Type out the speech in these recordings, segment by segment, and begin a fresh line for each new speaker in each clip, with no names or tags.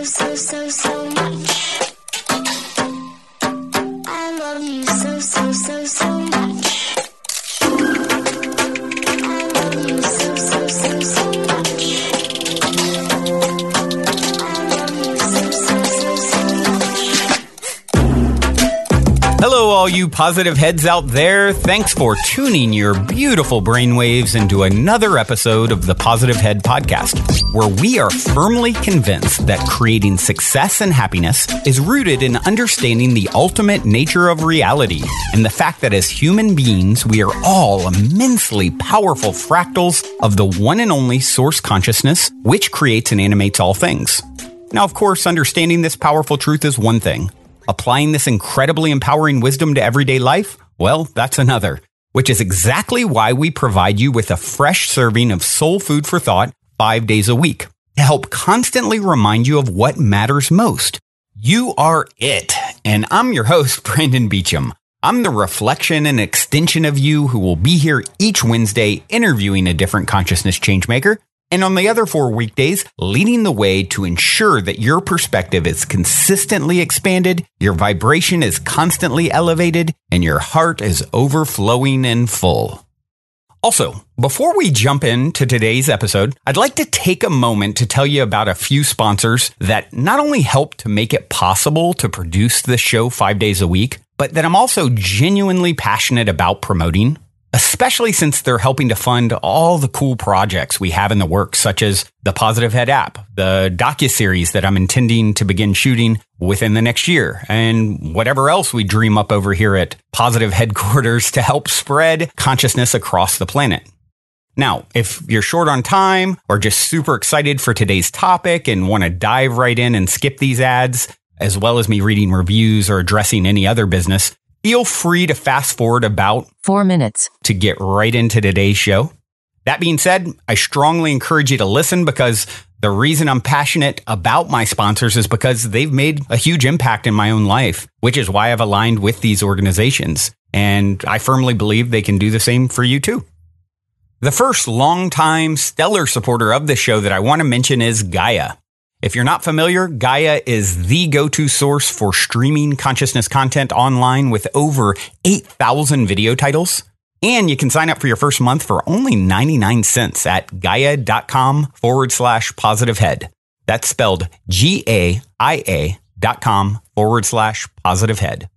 so much. I love you so much. I love you so much. I love you so much.
Hello, all you positive heads out there. Thanks for tuning your beautiful brainwaves into another episode of the Positive Head Podcast, where we are firmly convinced that creating success and happiness is rooted in understanding the ultimate nature of reality and the fact that as human beings, we are all immensely powerful fractals of the one and only source consciousness, which creates and animates all things. Now, of course, understanding this powerful truth is one thing. Applying this incredibly empowering wisdom to everyday life? Well, that's another, which is exactly why we provide you with a fresh serving of soul food for thought 5 days a week to help constantly remind you of what matters most. You are it. And I'm your host, Brandon Beecham. I'm the reflection and extension of you who will be here each Wednesday interviewing a different consciousness changemaker. And on the other 4 weekdays, leading the way to ensure that your perspective is consistently expanded, your vibration is constantly elevated, and your heart is overflowing and full. Also, before we jump into today's episode, I'd like to take a moment to tell you about a few sponsors that not only help to make it possible to produce this show 5 days a week, but that I'm also genuinely passionate about promoting, especially since they're helping to fund all the cool projects we have in the works, such as the Positive Head app, the docuseries that I'm intending to begin shooting within the next year, and whatever else we dream up over here at Positive Headquarters to help spread consciousness across the planet. Now, if you're short on time or just super excited for today's topic and want to dive right in and skip these ads, as well as me reading reviews or addressing any other business, feel free to fast forward about
4 minutes
to get right into today's show. That being said, I strongly encourage you to listen because the reason I'm passionate about my sponsors is because they've made a huge impact in my own life, which is why I've aligned with these organizations. And I firmly believe they can do the same for you too. The first longtime stellar supporter of the show that I want to mention is Gaia. If you're not familiar, Gaia is the go-to source for streaming consciousness content online with over 8,000 video titles. And you can sign up for your first month for only 99 cents at gaia.com/positivehead. That's spelled GAIA.com/positivehead.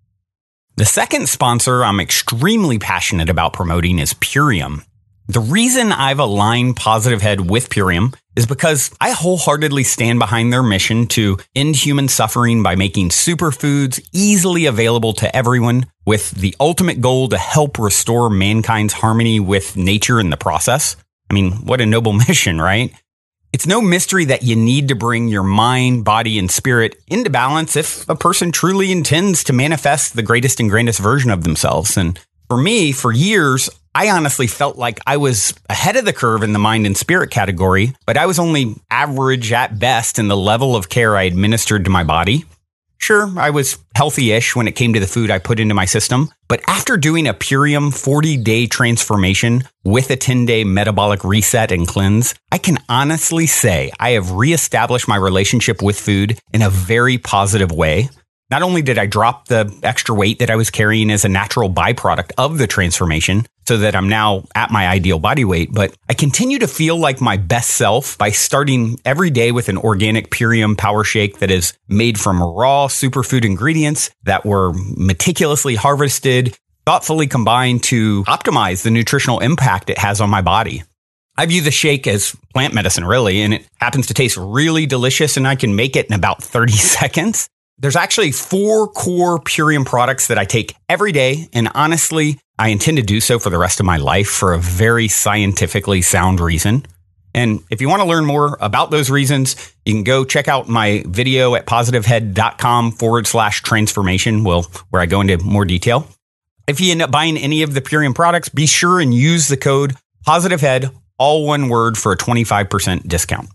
The second sponsor I'm extremely passionate about promoting is Purium. The reason I've aligned Positive Head with Purium is because I wholeheartedly stand behind their mission to end human suffering by making superfoods easily available to everyone, with the ultimate goal to help restore mankind's harmony with nature in the process. I mean, what a noble mission, right? It's no mystery that you need to bring your mind, body, and spirit into balance if a person truly intends to manifest the greatest and grandest version of themselves. And for me, for years, I honestly felt like I was ahead of the curve in the mind and spirit category, but I was only average at best in the level of care I administered to my body. Sure, I was healthy-ish when it came to the food I put into my system, but after doing a Purium 40-day transformation with a 10-day metabolic reset and cleanse, I can honestly say I have reestablished my relationship with food in a very positive way. Not only did I drop the extra weight that I was carrying as a natural byproduct of the transformation, so that I'm now at my ideal body weight, but I continue to feel like my best self by starting every day with an organic Purium power shake that is made from raw superfood ingredients that were meticulously harvested, thoughtfully combined to optimize the nutritional impact it has on my body. I view the shake as plant medicine, really, and it happens to taste really delicious, and I can make it in about 30 seconds. There's actually 4 core Purium products that I take every day, and honestly, I intend to do so for the rest of my life for a very scientifically sound reason. And if you want to learn more about those reasons, you can go check out my video at positivehead.com/transformation, where I go into more detail. If you end up buying any of the Purium products, be sure and use the code POSITIVEHEAD, all one word, for a 25% discount.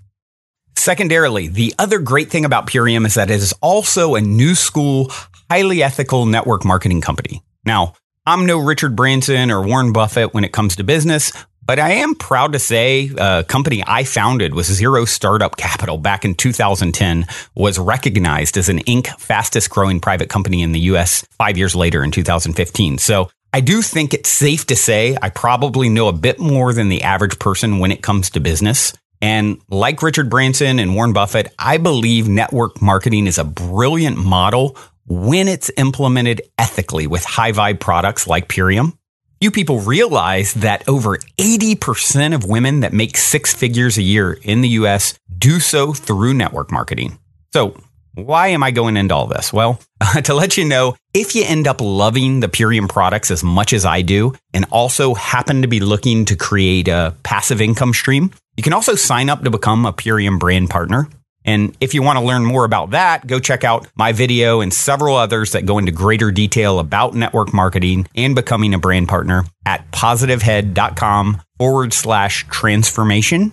Secondarily, the other great thing about Purium is that it is also a new school, highly ethical network marketing company. Now, I'm no Richard Branson or Warren Buffett when it comes to business, But I am proud to say a company I founded was Zero Startup Capital back in 2010 was recognized as an Inc. fastest growing private company in the U.S. 5 years later in 2015. So I do think it's safe to say I probably know a bit more than the average person when it comes to business. And like Richard Branson and Warren Buffett, I believe network marketing is a brilliant model when it's implemented ethically with high vibe products like Purium. Few people realize that over 80% of women that make six figures a year in the US do so through network marketing. So why am I going into all this? Well, to let you know, if you end up loving the Purium products as much as I do, and also happen to be looking to create a passive income stream, you can also sign up to become a Purium brand partner. And if you want to learn more about that, go check out my video and several others that go into greater detail about network marketing and becoming a brand partner at positivehead.com/transformation.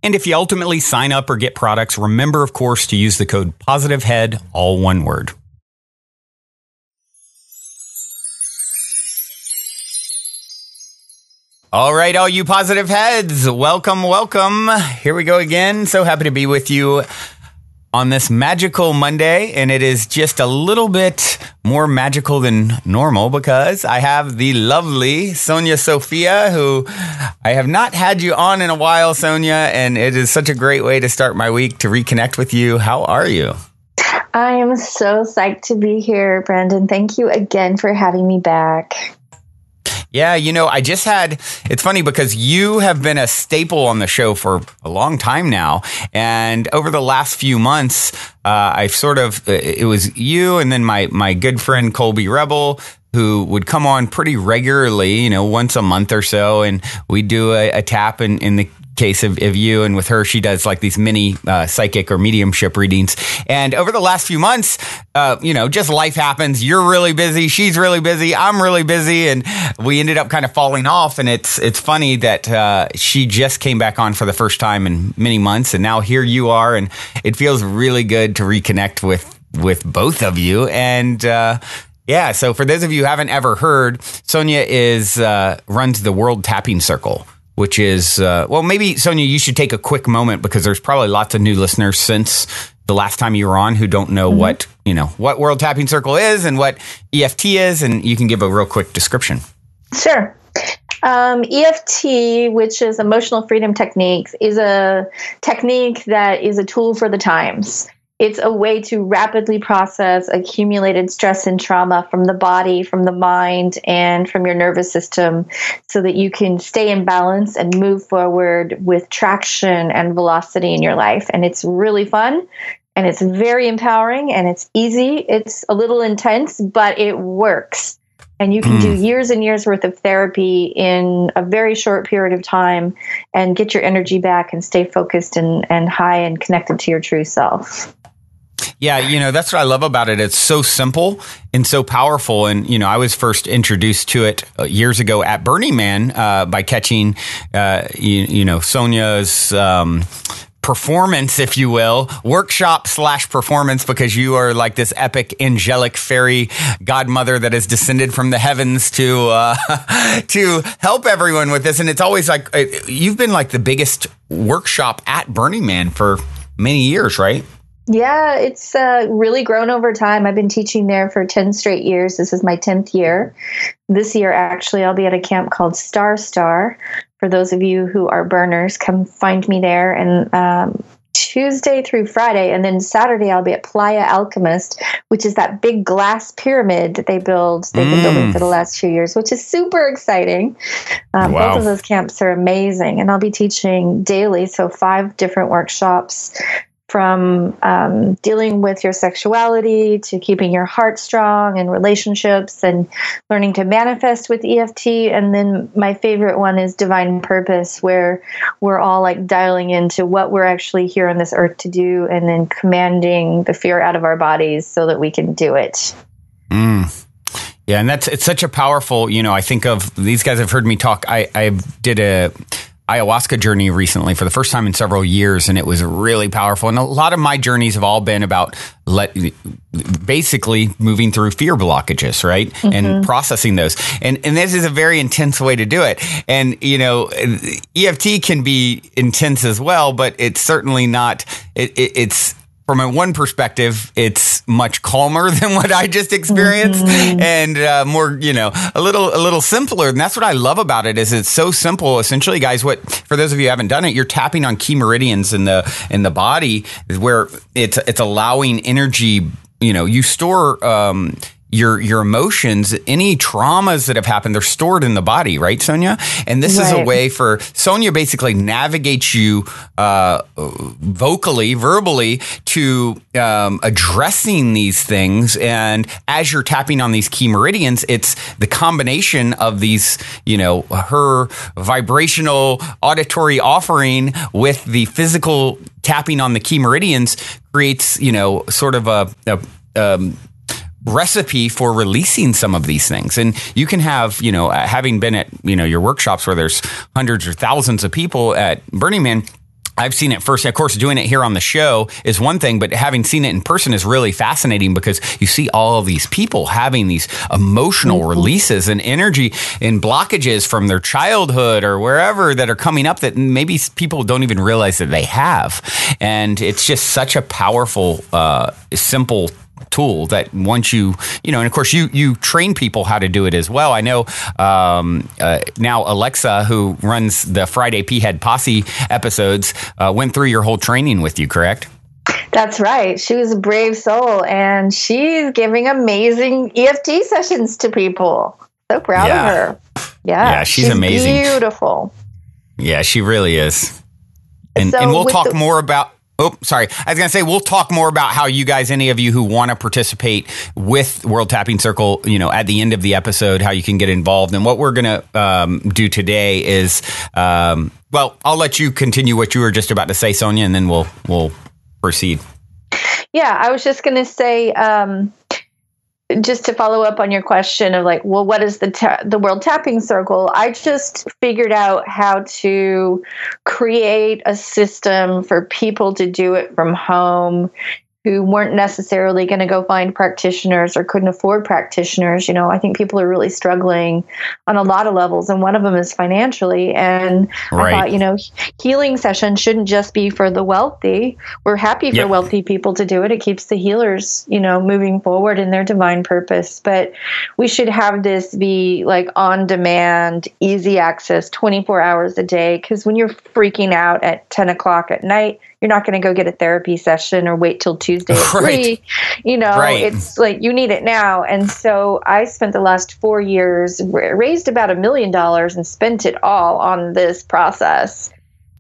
And if you ultimately sign up or get products, remember, of course, to use the code positivehead, all one word. All right, all you positive heads, welcome, welcome. Here we go again. So happy to be with you on this magical Monday. And it is just a little bit more magical than normal because I have the lovely Sophia, who I have not had you on in a while, Sonya. And it is such a great way to start my week to reconnect with you. How are you?
I am so psyched to be here, Brandon. Thank you again for having me back.
Yeah, it's funny because you have been a staple on the show for a long time now. And over the last few months, it was you and then my good friend Colby Rebel, who would come on pretty regularly, once a month or so. And we do a tap in the case of you, and with her, she does like these mini psychic or mediumship readings. And over the last few months, just life happens. You're really busy. She's really busy. I'm really busy. And we ended up kind of falling off. And it's funny that she just came back on for the first time in many months. And now here you are. And it feels really good to reconnect with both of you. And yeah, so for those of you who haven't ever heard, Sonya runs the World Tapping Circle, which is, maybe, Sonya, you should take a quick moment because there's probably lots of new listeners since the last time you were on who don't know what World Tapping Circle is and what EFT is, and you can give a real quick description.
Sure. EFT, which is Emotional Freedom Techniques, is a technique that is a tool for the times. It's a way to rapidly process accumulated stress and trauma from the body, from the mind, and from your nervous system so that you can stay in balance and move forward with traction and velocity in your life. And it's really fun, and it's very empowering, and it's easy. It's a little intense, but it works. And you can do years and years worth of therapy in a very short period of time and get your energy back and stay focused and high and connected to your true self.
Yeah, that's what I love about it. It's so simple and so powerful. And, I was first introduced to it years ago at Burning Man by catching, Sonya's performance, if you will, workshop/performance, because you are like this epic angelic fairy godmother that has descended from the heavens to help everyone with this. And it's always like, you've been like the biggest workshop at Burning Man for many years, right?
Yeah, it's really grown over time. I've been teaching there for 10 straight years. This is my 10th year. This year, actually, I'll be at a camp called Star. For those of you who are burners, come find me there. And Tuesday through Friday, and then Saturday, I'll be at Playa Alchemist, which is that big glass pyramid that they've been building for the last few years, which is super exciting.
Wow.
Both of those camps are amazing. And I'll be teaching daily, so 5 different workshops, from dealing with your sexuality to keeping your heart strong and relationships and learning to manifest with EFT. And then my favorite one is Divine Purpose, where we're all like dialing into what we're actually here on this earth to do and then commanding the fear out of our bodies so that we can do it.
Yeah, and it's such a powerful, I think of these guys have heard me talk. I did a ayahuasca journey recently for the first time in several years, and it was really powerful. And a lot of my journeys have all been about basically moving through fear blockages, right? And processing those. And this is a very intense way to do it. And, EFT can be intense as well, but it's certainly not, it's from one perspective, it's much calmer than what I just experienced, and more, a little simpler. And that's what I love about it, is it's so simple. Essentially, guys, for those of you who haven't done it, you're tapping on key meridians in the body, where it's allowing energy. You store your emotions, any traumas that have happened, they're stored in the body, right, Sonya? And this is a way for Sonya basically navigates you verbally to addressing these things. And as you're tapping on these key meridians, it's the combination of these, her vibrational auditory offering with the physical tapping on the key meridians creates, sort of a recipe for releasing some of these things. And you can have, having been at, your workshops where there's hundreds or thousands of people at Burning Man, I've seen it first. Of course, doing it here on the show is one thing, but having seen it in person is really fascinating, because you see all of these people having these emotional releases and energy and blockages from their childhood or wherever that are coming up that maybe people don't even realize that they have. And it's just such a powerful, simple tool that once and of course you train people how to do it as well. I know now Alexa, who runs the Friday P-Head Posse episodes, went through your whole training with you, correct?
That's right. She was a brave soul, and she's giving amazing EFT sessions to people. So proud of her. Yeah,
she's amazing.
Beautiful.
Yeah, she really is. And we'll talk more about Oh, sorry. I was going to say, we'll talk more about how you guys, any of you who want to participate with World Tapping Circle, at the end of the episode, how you can get involved. And what we're going to do today is, I'll let you continue what you were just about to say, Sonya, and then we'll proceed. Yeah,
I was just going to say, just to follow up on your question of what is the World Tapping Circle? I just figured out how to create a system for people to do it from home who weren't necessarily going to go find practitioners or couldn't afford practitioners. I think people are really struggling on a lot of levels, and one of them is financially. And I thought, healing sessions shouldn't just be for the wealthy. We're happy for wealthy people to do it. It keeps the healers, moving forward in their divine purpose. But we should have this be on demand, easy access, 24 hours a day. Because when you're freaking out at 10 o'clock at night, you're not going to go get a therapy session or wait till Tuesday at 3. It's you need it now. And so I spent the last 4 years, raised about $1 million and spent it all on this process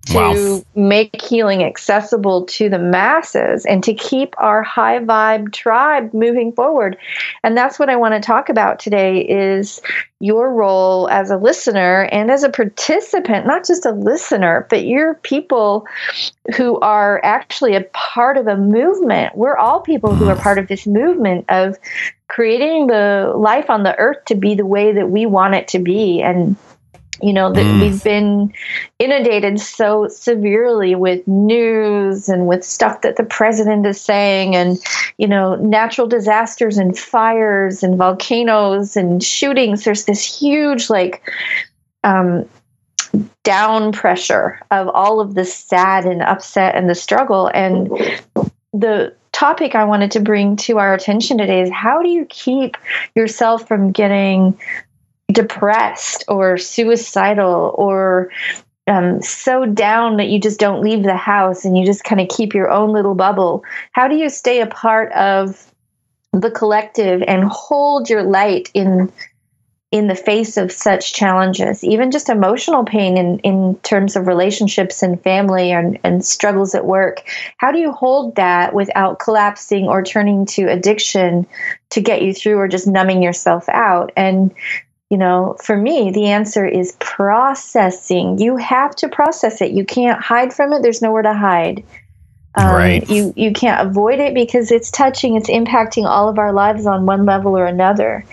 to make healing accessible to the masses and to keep our high vibe tribe moving forward. And that's what I want to talk about today, is your role as a listener and as a participant, not just a listener, but you're people who are actually a part of a movement. We're all people who are part of this movement of creating the life on the earth to be the way that we want it to be. And that we've been inundated so severely with news and with stuff that the president is saying, and, natural disasters and fires and volcanoes and shootings. There's this huge, down pressure of all of the sad and upset and the struggle. And the topic I wanted to bring to our attention today is, how do you keep yourself from getting depressed or suicidal or so down that you just don't leave the house and you just kind of keep your own little bubble? How do you stay a part of the collective and hold your light in the face of such challenges, even just emotional pain in terms of relationships and family and struggles at work? How do you hold that without collapsing or turning to addiction to get you through, or just numbing yourself out? And for me, the answer is processing. You have to process it. You can't hide from it. There's nowhere to hide.
Right.
You can't avoid it because it's impacting all of our lives on one level or another.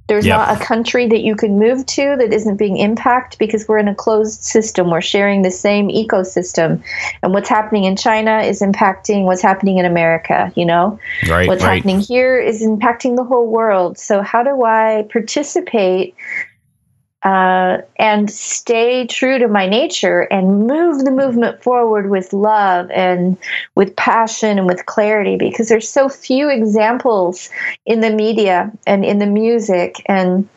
There's
Yep.
not a country that you can move to that isn't being impacted because we're in a closed system. We're sharing the same ecosystem. And what's happening in China is impacting what's happening in America,
Right.
What's
Right.
happening here is impacting the whole world. So how do I participate and stay true to my nature and move the movement forward with love and with passion and with clarity? Because there's so few examples in the media and in the music and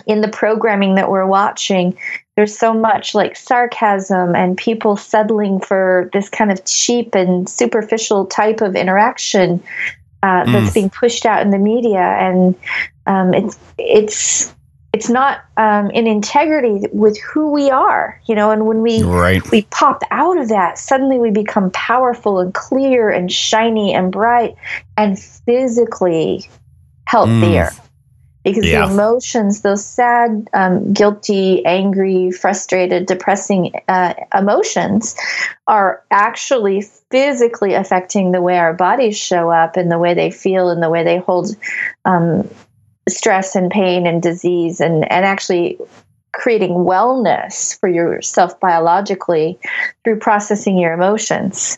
in the programming that we're watching. There's so much like sarcasm and people settling for this kind of cheap and superficial type of interaction that's being pushed out in the media, and it's not in integrity with who we are, and when we pop out of that, suddenly we become powerful and clear and shiny and bright and physically healthier. Because the emotions, those sad, guilty, angry, frustrated, depressing emotions are actually physically affecting the way our bodies show up and the way they feel and the way they hold stress and pain and disease, and actually creating wellness for yourself biologically through processing your emotions.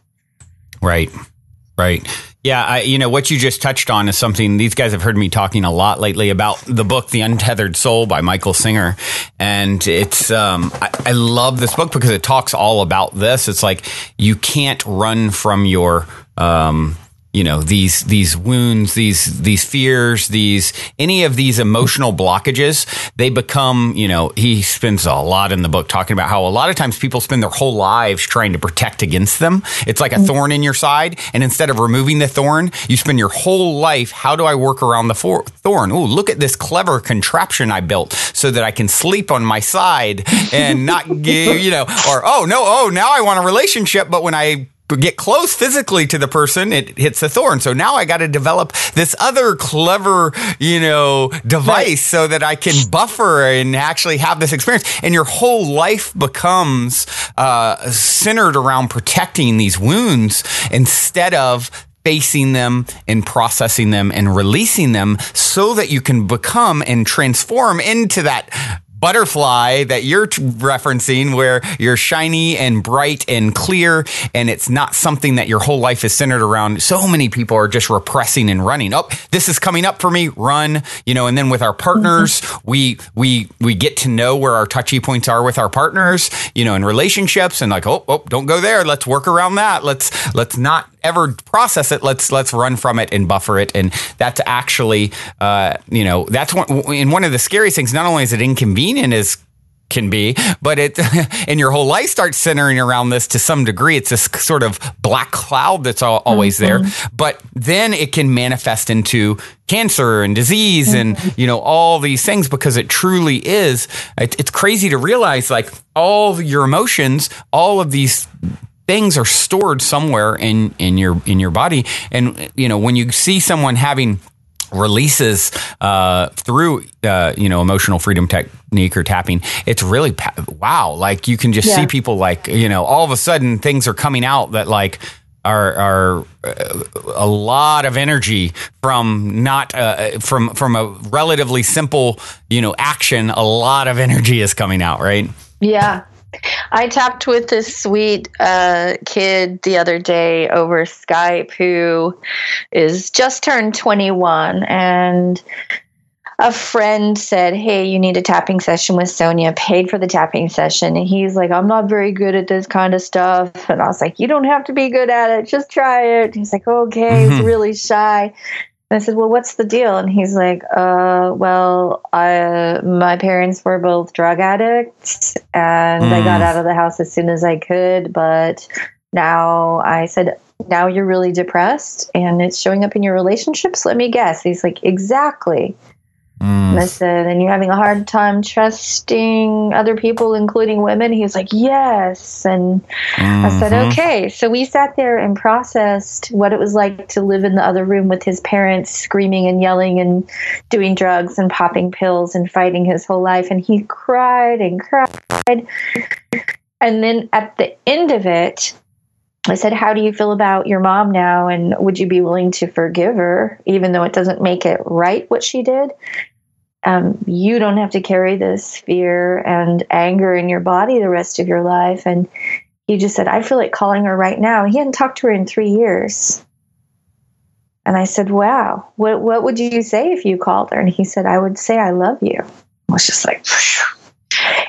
Right. Yeah, what you just touched on is something these guys have heard me talking a lot lately about the book, The Untethered Soul by Michael Singer. And it's, I love this book because it talks all about this. It's like you can't run from your, these wounds, these fears, any of these emotional blockages, they become, he spends a lot in the book talking about how a lot of times people spend their whole lives trying to protect against them. It's like a thorn in your side. And instead of removing the thorn, you spend your whole life, how do I work around the thorn? Oh, look at this clever contraption I built so that I can sleep on my side and not give, now I want a relationship. But when I get close physically to the person, it hits the thorn. So now I got to develop this other clever, device so that I can buffer and actually have this experience. And your whole life becomes centered around protecting these wounds instead of facing them and processing them and releasing them so that you can become and transform into that butterfly that you're referencing, where you're shiny and bright and clear, and it's not something that your whole life is centered around. So many people are just repressing and running. Oh, this is coming up for me, run, and then with our partners, we get to know where our touchy points are with our partners, in relationships, and like, oh, don't go there. Let's work around that. Let's not ever process it. Let's run from it and buffer it. And that's actually, that's one of the scariest things. Not only is it inconvenient as can be, but and your whole life starts centering around this to some degree. It's this sort of black cloud that's always there, but then it can manifest into cancer and disease and, all these things, because it truly is. It's crazy to realize, like, all your emotions, all of these things are stored somewhere in your body. And, when you see someone having releases through emotional freedom technique or tapping, it's really wow. Like, you can just see people, like, all of a sudden things are coming out that, like, are a lot of energy from not from a relatively simple action. A lot of energy is coming out, right?
Yeah. I tapped with this sweet kid the other day over Skype who is just turned 21, and a friend said, "Hey, you need a tapping session with Sonya," paid for the tapping session. And he's like, "I'm not very good at this kind of stuff." And I was like, "You don't have to be good at it. Just try it." And he's like, "Okay." He's really shy. And I said, "Well, what's the deal?" And he's like, my parents were both drug addicts, and I got out of the house as soon as I could. But now," I said, "now you're really depressed and it's showing up in your relationships? Let me guess." He's like, "Exactly." And I said, "And you're having a hard time trusting other people, including women?" He was like, "Yes." And I said, "Okay." So we sat there and processed what it was like to live in the other room with his parents screaming and yelling and doing drugs and popping pills and fighting his whole life. And he cried and cried. And then at the end of it, I said, how do you feel about your mom now? And would you be willing to forgive her, even though it doesn't make it right what she did? You don't have to carry this fear and anger in your body the rest of your life. And he just said, I feel like calling her right now. He hadn't talked to her in 3 years. And I said, wow, what would you say if you called her? And he said, I would say, I love you. I was just like, phew.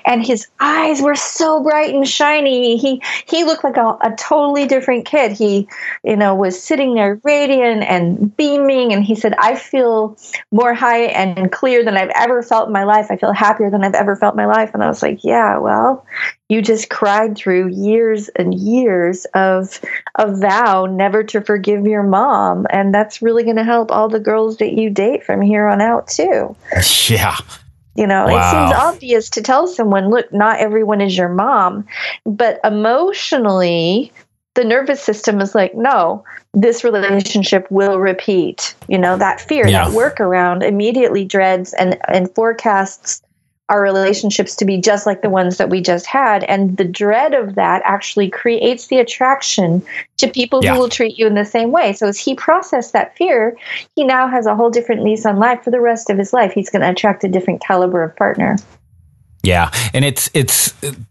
And his eyes were so bright and shiny. He looked like a totally different kid. He, was sitting there radiant and beaming. And he said, I feel more high and clear than I've ever felt in my life. I feel happier than I've ever felt in my life. And I was like, yeah, well, you just cried through years and years of a vow never to forgive your mom. And that's really going to help all the girls that you date from here on out, too.
Yeah.
Wow. It seems obvious to tell someone, look, not everyone is your mom, but emotionally, the nervous system is like, no, this relationship will repeat. That fear, that workaround immediately dreads and forecasts our relationships to be just like the ones that we just had. And the dread of that actually creates the attraction to people who will treat you in the same way. So as he processed that fear, he now has a whole different lease on life for the rest of his life. He's going to attract a different caliber of partner.
Yeah. And it's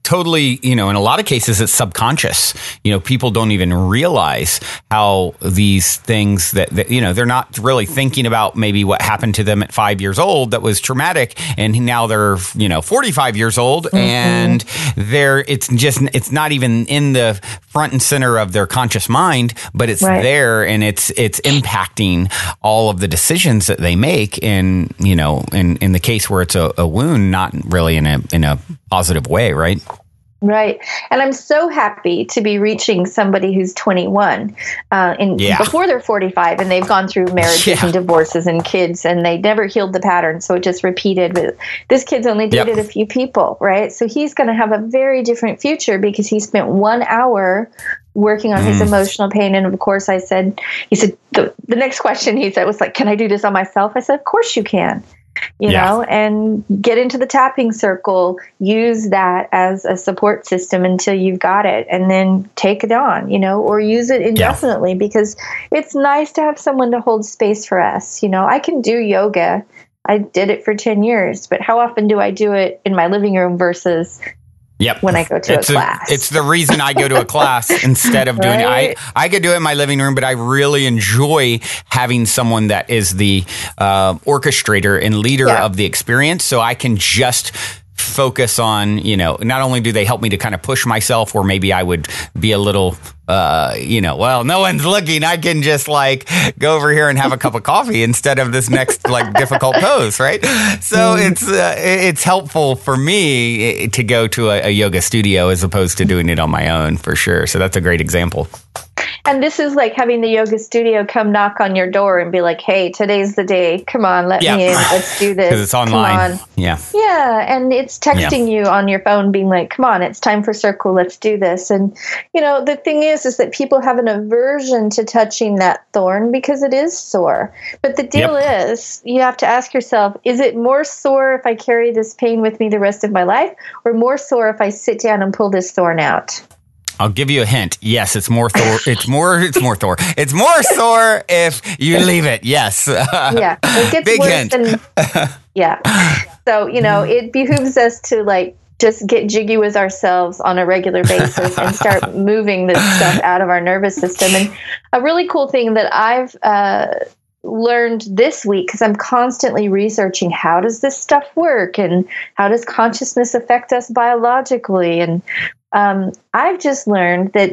totally, in a lot of cases, it's subconscious. People don't even realize how these things that they're not really thinking about maybe what happened to them at 5 years old that was traumatic. And now they're, 45 years old and it's not even in the front and center of their conscious mind, but it's there and it's impacting all of the decisions that they make in the case where it's a wound, not really in a positive way, right?
Right. And I'm so happy to be reaching somebody who's 21 before they're 45 and they've gone through marriages and divorces and kids and they never healed the pattern. So it just repeated. But this kid's only dated a few people, right? So he's going to have a very different future because he spent 1 hour working on his emotional pain. And of course, he said, the next question he said was like, can I do this on myself? I said, of course you can. And get into the tapping circle, use that as a support system until you've got it, and then take it on, or use it indefinitely because it's nice to have someone to hold space for us. I can do yoga. I did it for 10 years, but how often do I do it in my living room versus when I go to a class?
It's the reason I go to a class instead of doing it. I could do it in my living room, but I really enjoy having someone that is the orchestrator and leader of the experience, so I can just focus on, not only do they help me to kind of push myself, or maybe I would be a little, well, no one's looking. I can just go over here and have a cup of coffee instead of this next difficult pose, right? So it's helpful for me to go to a yoga studio as opposed to doing it on my own, for sure. So that's a great example.
And this is like having the yoga studio come knock on your door and be like, hey, today's the day. Come on, let me in. Let's do this.
Because it's online.
Come on. Yeah. And it's texting you on your phone being like, come on, it's time for circle. Let's do this. And, the thing is that people have an aversion to touching that thorn because it is sore. But the deal is you have to ask yourself, is it more sore if I carry this pain with me the rest of my life, or more sore if I sit down and pull this thorn out?
I'll give you a hint. Yes, it's more Thor. It's more Thor. It's more sore if you leave it. Yes.
It gets
big
worse
hint.
So, it behooves us to just get jiggy with ourselves on a regular basis and start moving this stuff out of our nervous system. And a really cool thing that I've learned this week, because I'm constantly researching how does this stuff work and how does consciousness affect us biologically, and I've just learned that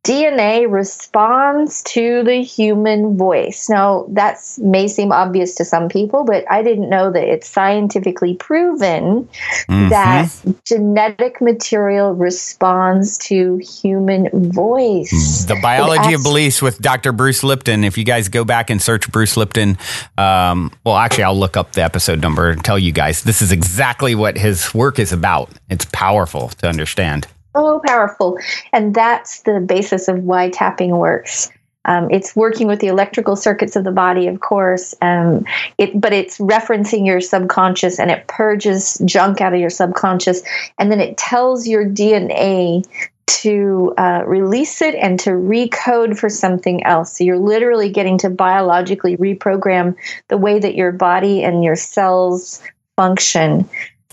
DNA responds to the human voice. Now, that may seem obvious to some people, but I didn't know that it's scientifically proven that genetic material responds to human voice.
The Biology of Beliefs with Dr. Bruce Lipton. If you guys go back and search Bruce Lipton, actually, I'll look up the episode number and tell you guys. This is exactly what his work is about. It's powerful to understand.
So powerful. And that's the basis of why tapping works. It's working with the electrical circuits of the body, of course, but it's referencing your subconscious, and it purges junk out of your subconscious. And then it tells your DNA to release it and to recode for something else. So you're literally getting to biologically reprogram the way that your body and your cells function.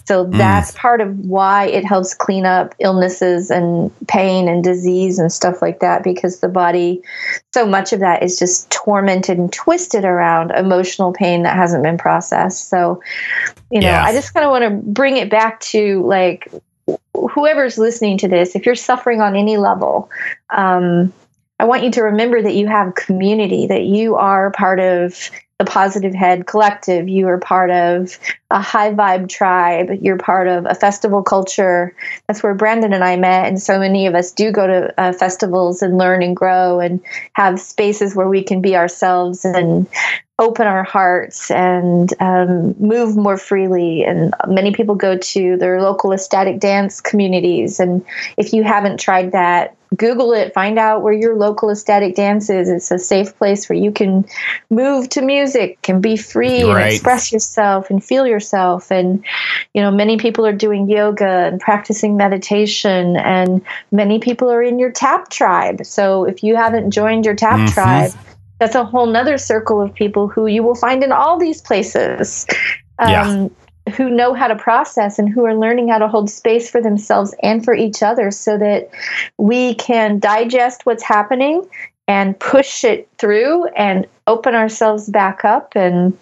So that's part of why it helps clean up illnesses and pain and disease and stuff like that, because the body, so much of that is just tormented and twisted around emotional pain that hasn't been processed. So, I just kind of want to bring it back to like, whoever's listening to this, if you're suffering on any level, I want you to remember that you have community, that you are part of the Positive Head Collective. You are part of a high vibe tribe. You're part of a festival culture. That's where Brandon and I met. And so many of us do go to festivals and learn and grow and have spaces where we can be ourselves and open our hearts and move more freely. And many people go to their local ecstatic dance communities. And if you haven't tried that, Google it, find out where your local ecstatic dance is. It's a safe place where you can move to music and be free and express yourself and feel yourself. And, many people are doing yoga and practicing meditation, and many people are in your tap tribe. So if you haven't joined your tap tribe, that's a whole nother circle of people who you will find in all these places. Who know how to process and who are learning how to hold space for themselves and for each other, so that we can digest what's happening and push it through and open ourselves back up and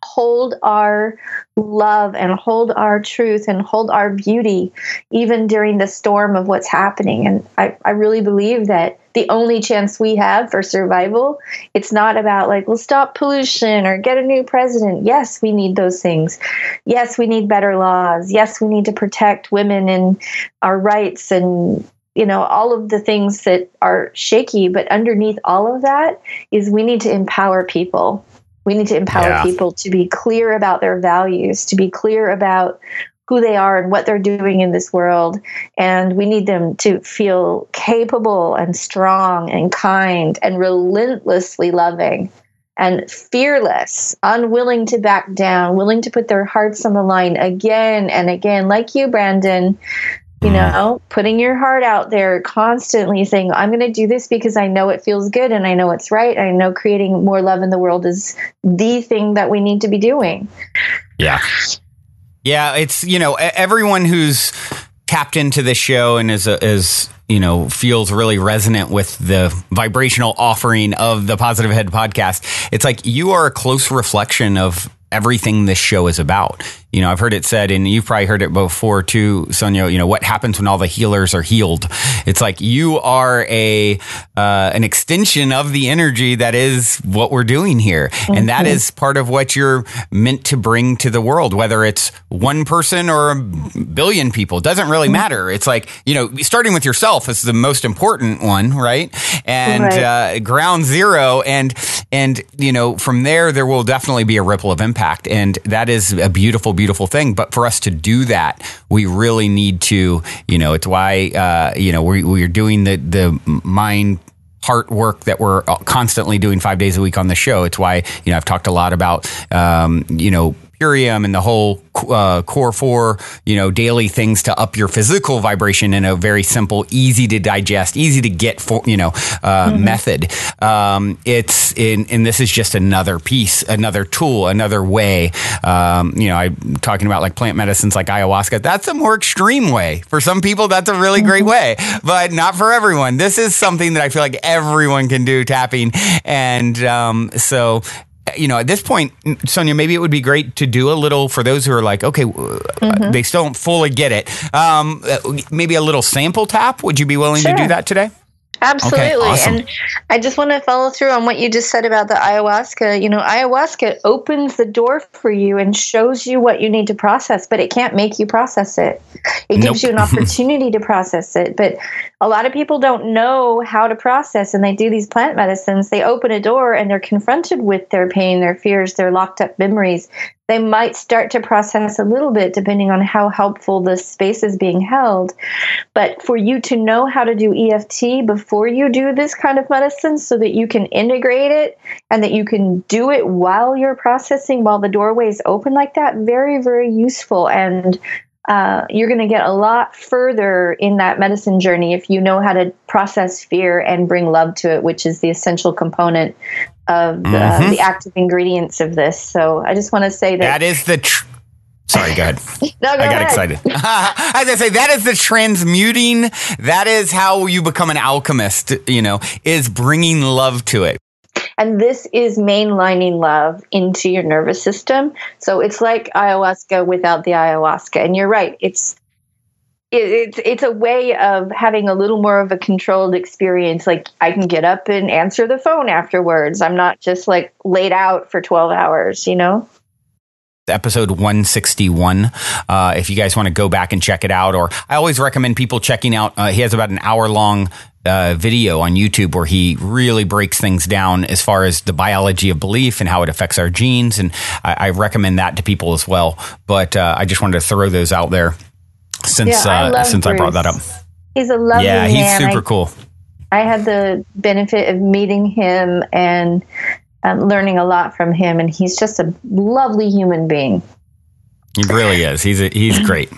hold our love and hold our truth and hold our beauty, even during the storm of what's happening. And I really believe that the only chance we have for survival, it's not about like, we'll stop pollution or get a new president. Yes, we need those things. Yes, we need better laws. Yes, we need to protect women and our rights and, all of the things that are shaky. But underneath all of that is we need to empower people. We need to empower people to be clear about their values, to be clear about who they are and what they're doing in this world. And we need them to feel capable and strong and kind and relentlessly loving and fearless, unwilling to back down, willing to put their hearts on the line again and again, like you, Brandon. Putting your heart out there, constantly saying, I'm going to do this because I know it feels good and I know it's right. I know creating more love in the world is the thing that we need to be doing. Yeah.
Yeah. It's, everyone who's tapped into this show and is feels really resonant with the vibrational offering of the Positive Head podcast. It's like you are a close reflection of everything this show is about. I've heard it said, and you've probably heard it before too, Sonya, what happens when all the healers are healed? It's like you are an extension of the energy that is what we're doing here. Mm-hmm. And that is part of what you're meant to bring to the world, whether it's one person or a billion people, it doesn't really matter. It's like, starting with yourself is the most important one, right? And ground zero. And from there will definitely be a ripple of impact. And that is a beautiful thing. But for us to do that, we really need to, it's why, we're doing the mind heart work that we're constantly doing 5 days a week on the show. It's why, I've talked a lot about, Purium and the whole core 4, daily things to up your physical vibration in a very simple, easy to digest, easy to get method. And this is just another piece, another tool, another way. I'm talking about like plant medicines like ayahuasca. That's a more extreme way. For some people, that's a really great way, but not for everyone. This is something that I feel like everyone can do, tapping. And so at this point, Sonya, maybe it would be great to do a little for those who are like, okay, they still don't fully get it. Maybe a little sample tap. Would you be willing to do that today?
Absolutely.
Okay, awesome.
And I just want to follow through on what you just said about the ayahuasca. Ayahuasca opens the door for you and shows you what you need to process, but it can't make you process it. It gives you an opportunity to process it. But a lot of people don't know how to process, and they do these plant medicines. They open a door and they're confronted with their pain, their fears, their locked up memories. They might start to process a little bit depending on how helpful the space is being held. But for you to know how to do EFT before you do this kind of medicine so that you can integrate it and that you can do it while you're processing, while the doorway is open like that, very, very useful. And you're going to get a lot further in that medicine journey if you know how to process fear and bring love to it, which is the essential component of the active ingredients of this. So I just want to say that
is the sorry, go ahead.
No, go
I got
ahead.
excited. As I say, that is the transmuting. That is how you become an alchemist, is bringing love to it.
And this is mainlining love into your nervous system. So it's like ayahuasca without the ayahuasca. And you're right. It's a way of having a little more of a controlled experience. Like I can get up and answer the phone afterwards. I'm not just like laid out for 12 hours,
Episode 161. If you guys want to go back and check it out, or I always recommend people checking out, he has about an hour long video on YouTube where he really breaks things down as far as the biology of belief and how it affects our genes. And I recommend that to people as well. But I just wanted to throw those out there since I brought that up.
He's a lovely man.
Yeah, he's super cool.
I had the benefit of meeting him and learning a lot from him, and he's just a lovely human being.
He really is. He's great.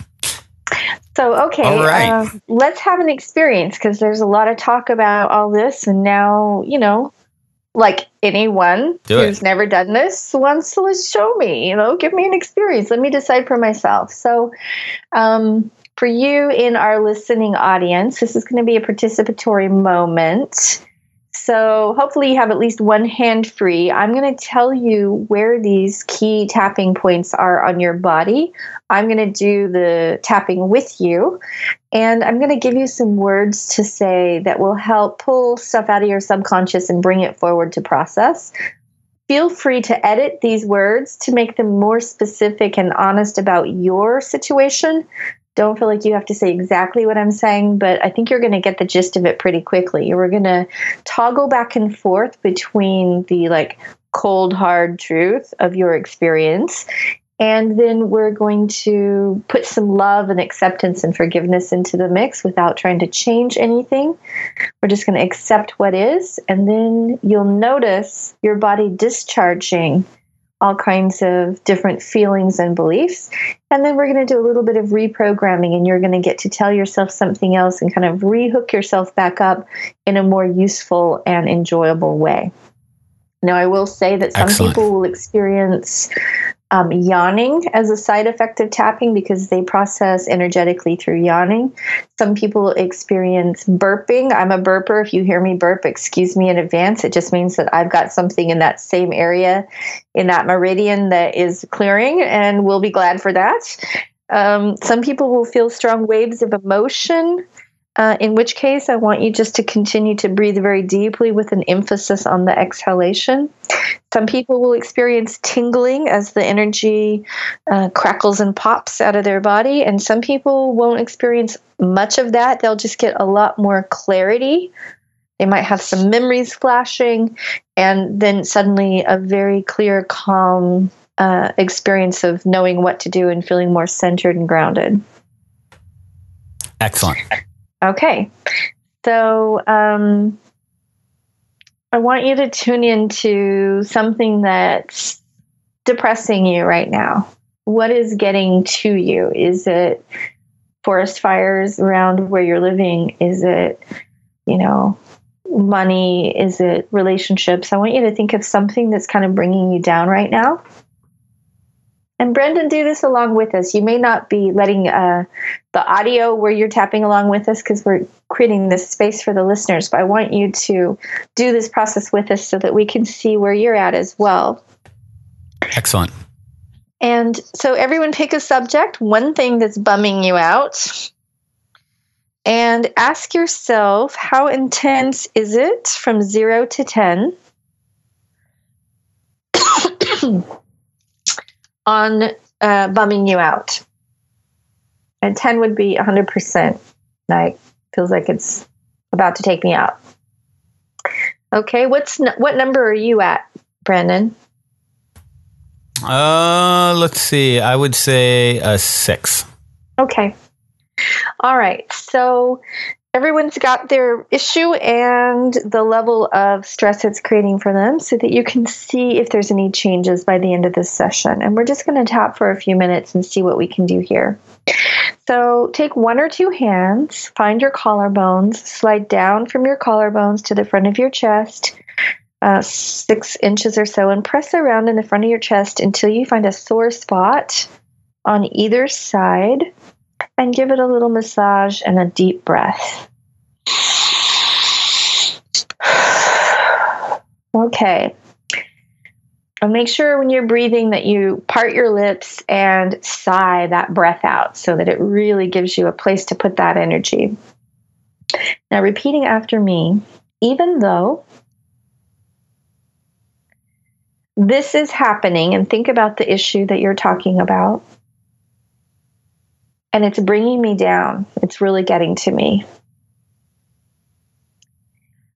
So, okay,
all right.
Let's have an experience, because there's a lot of talk about all this, and now, like anyone who's never done this wants to show me, give me an experience. Let me decide for myself. So, for you in our listening audience, this is going to be a participatory moment. So hopefully you have at least one hand free. I'm going to tell you where these key tapping points are on your body. I'm going to do the tapping with you, and I'm going to give you some words to say that will help pull stuff out of your subconscious and bring it forward to process. Feel free to edit these words to make them more specific and honest about your situation. Don't feel like you have to say exactly what I'm saying, but I think you're going to get the gist of it pretty quickly. We're going to toggle back and forth between the cold, hard truth of your experience. And then we're going to put some love and acceptance and forgiveness into the mix without trying to change anything. We're just going to accept what is. And then you'll notice your body discharging all kinds of different feelings and beliefs. And then we're going to do a little bit of reprogramming, and you're going to get to tell yourself something else and kind of rehook yourself back up in a more useful and enjoyable way. Now, I will say that some people will experience yawning as a side effect of tapping because they process energetically through yawning. Some people experience burping. I'm a burper. If you hear me burp, excuse me in advance. It just means that I've got something in that same area, in that meridian, that is clearing, and we'll be glad for that. Some people will feel strong waves of emotion, in which case I want you just to continue to breathe very deeply with an emphasis on the exhalation. Some people will experience tingling as the energy crackles and pops out of their body, and some people won't experience much of that. They'll just get a lot more clarity. They might have some memories flashing, and then suddenly a very clear, calm experience of knowing what to do and feeling more centered and grounded.
Excellent.
Okay, so I want you to tune into something that's depressing you right now. What is getting to you? Is it forest fires around where you're living? Is it, money? Is it relationships? I want you to think of something that's kind of bringing you down right now. And Brendan, do this along with us. You may not be letting the audio where you're tapping along with us because we're creating this space for the listeners, but I want you to do this process with us so that we can see where you're at as well.
Excellent.
And so everyone pick a subject, one thing that's bumming you out, and ask yourself, how intense is it from 0 to 10? On bumming you out. And 10 would be 100%. Feels like it's about to take me out. Okay, what number are you at, Brandon?
Let's see. I would say a 6.
Okay. All right. So everyone's got their issue and the level of stress it's creating for them so that you can see if there's any changes by the end of this session. And we're just going to tap for a few minutes and see what we can do here. So take one or two hands, find your collarbones, slide down from your collarbones to the front of your chest, 6 inches or so, and press around in the front of your chest until you find a sore spot on either side, and give it a little massage and a deep breath. Okay. And make sure when you're breathing that you part your lips and sigh that breath out so that it really gives you a place to put that energy. Now, repeating after me, even though this is happening, and think about the issue that you're talking about, and it's bringing me down, it's really getting to me.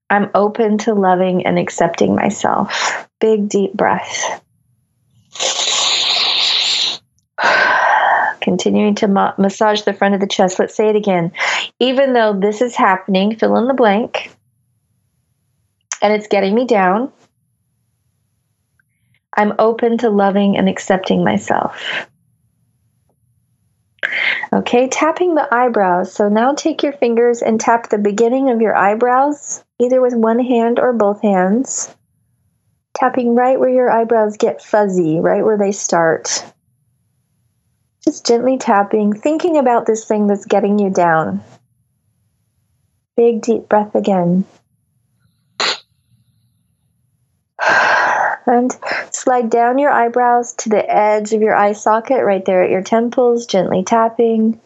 I'm open to loving and accepting myself. Big, deep breath. Continuing to massage the front of the chest. Let's say it again. Even though this is happening, fill in the blank, and it's getting me down, I'm open to loving and accepting myself. Okay, tapping the eyebrows. So now take your fingers and tap the beginning of your eyebrows, either with one hand or both hands. Tapping right where your eyebrows get fuzzy, right where they start. Just gently tapping, thinking about this thing that's getting you down. Big deep breath again. And slide down your eyebrows to the edge of your eye socket, right there at your temples, gently tapping.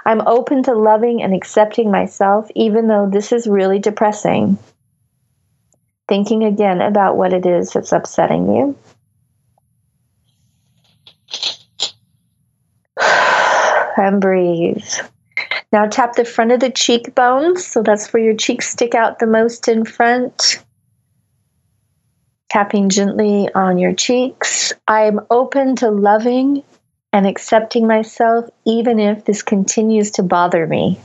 I'm open to loving and accepting myself, even though this is really depressing. Thinking again about what it is that's upsetting you. And breathe. Now tap the front of the cheekbones, so that's where your cheeks stick out the most in front. Tapping gently on your cheeks. I'm open to loving and accepting myself, even if this continues to bother me.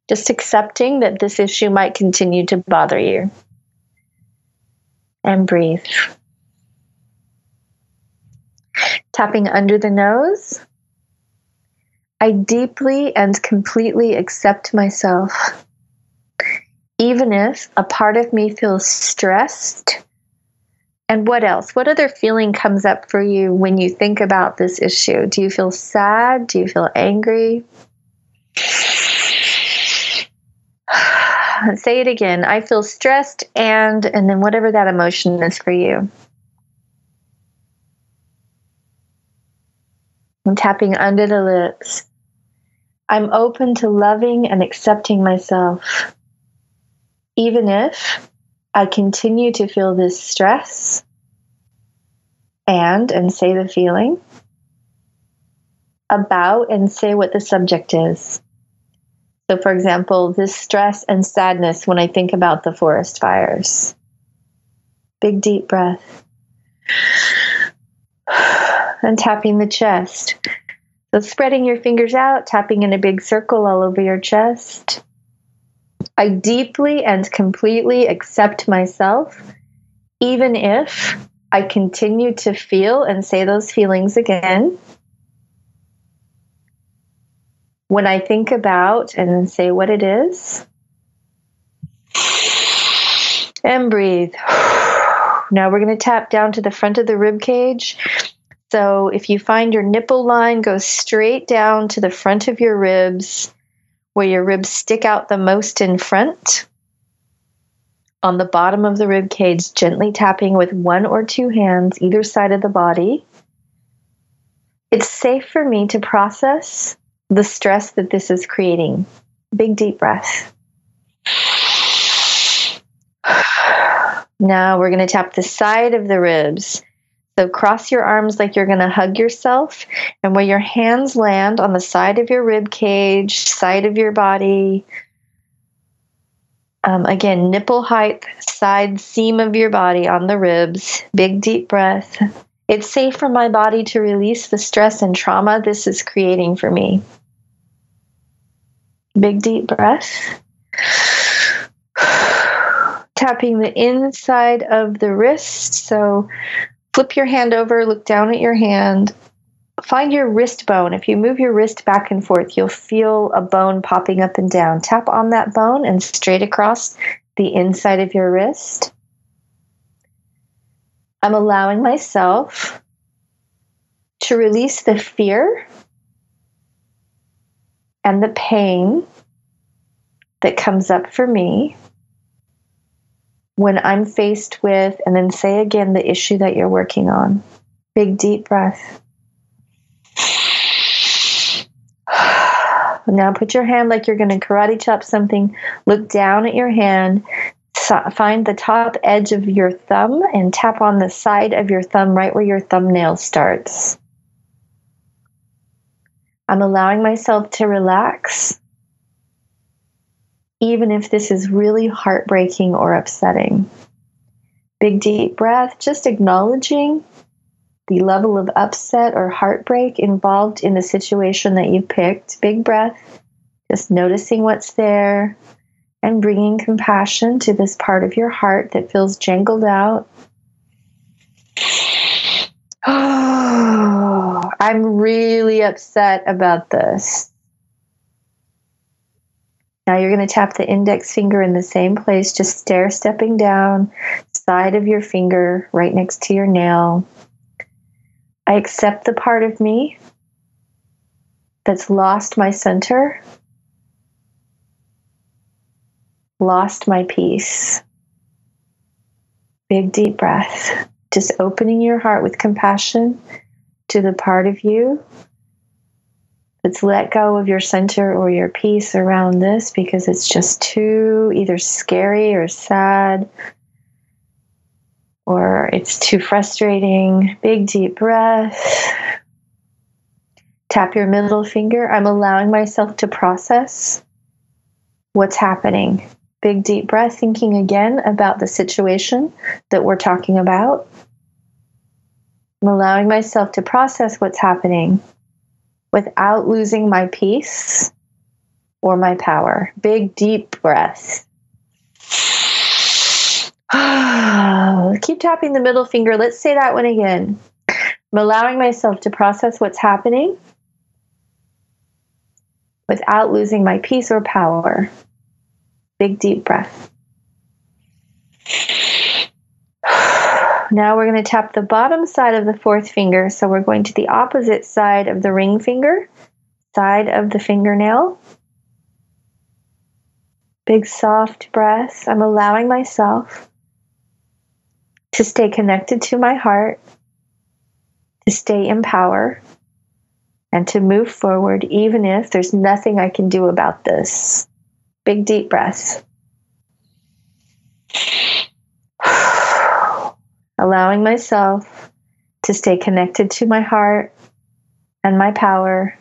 Just accepting that this issue might continue to bother you. And breathe. Tapping under the nose. I deeply and completely accept myself, even if a part of me feels stressed. And what else? What other feeling comes up for you when you think about this issue? Do you feel sad? Do you feel angry? Say it again. I feel stressed and then whatever that emotion is for you. I'm tapping under the lips. I'm open to loving and accepting myself, even if I continue to feel this stress, and say the feeling, about and say what the subject is. So, for example, this stress and sadness when I think about the forest fires. Big deep breath. And tapping the chest. So spreading your fingers out, tapping in a big circle all over your chest. I deeply and completely accept myself, even if I continue to feel and say those feelings again. When I think about and then say what it is. And breathe. Now we're going to tap down to the front of the rib cage. So if you find your nipple line, go straight down to the front of your ribs, where your ribs stick out the most in front. On the bottom of the rib cage, gently tapping with one or two hands either side of the body. It's safe for me to process the stress that this is creating. Big deep breath. Now we're going to tap the side of the ribs. So cross your arms like you're going to hug yourself, and where your hands land on the side of your rib cage, side of your body. Again, nipple height, side seam of your body on the ribs. Big deep breath. It's safe for my body to release the stress and trauma this is creating for me. Big deep breath. Tapping the inside of the wrist. So flip your hand over, look down at your hand, Find your wrist bone. If you move your wrist back and forth, you'll feel a bone popping up and down. Tap on that bone and straight across the inside of your wrist. I'm allowing myself to release the fear and the pain that comes up for me when I'm faced with, and then say again the issue that you're working on. Big deep breath. Now put your hand like you're going to karate chop something. Look down at your hand. Find the top edge of your thumb and tap on the side of your thumb right where your thumbnail starts. I'm allowing myself to relax, even if this is really heartbreaking or upsetting. Big deep breath, just acknowledging the level of upset or heartbreak involved in the situation that you picked. Big breath, just noticing what's there and bringing compassion to this part of your heart that feels jangled out. Oh, I'm really upset about this. Now you're going to tap the index finger in the same place, just stepping down, side of your finger right next to your nail. I accept the part of me that's lost my center, lost my peace. Big deep breath. Just opening your heart with compassion to the part of you that's let go of your center or your peace around this because it's just too either scary or sad, or it's too frustrating. Big deep breath. Tap your middle finger. I'm allowing myself to process what's happening. Big deep breath, thinking again about the situation that we're talking about. I'm allowing myself to process what's happening without losing my peace or my power. Big deep breath. Keep tapping the middle finger. Let's say that one again. I'm allowing myself to process what's happening without losing my peace or power. Big deep breath. Now we're going to tap the bottom side of the fourth finger. So we're going to the opposite side of the ring finger, side of the fingernail. Big soft breath. I'm allowing myself to stay connected to my heart, to stay in power, and to move forward even if there's nothing I can do about this. Big deep breath. Allowing myself to stay connected to my heart and my power,